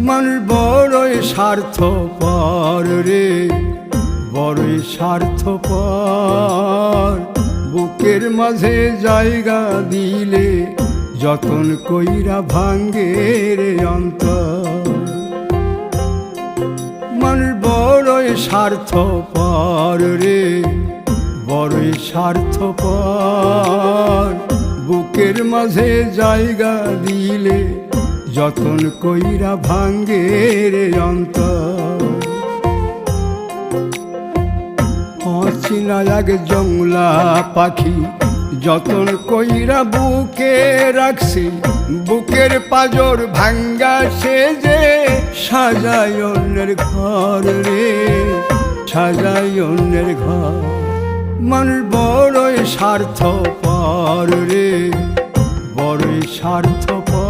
মানুষ বড়ই স্বার্থপর রে, বড়ই স্বার্থপর। বুকের মাঝে জায়গা দিলে যতন কইরা ভাঙ্গে রে অন্তর। মানুষ বড়ই স্বার্থপর রে, বড়ই স্বার্থপর। বুকের মাঝে জায়গা দিলে যতন কইরা ভাঙ্গে রে অন্তর। অচিনা এক জংলা পাখি যতন কইরা বুকে রাখছি, বুকের পাজর ভাঙ্গা সে যে সাজায় অন্যের ঘর রে, সাজায় অন্যের ঘর। মানুষ বড়ই স্বার্থপর রে, বড়ই স্বার্থপর।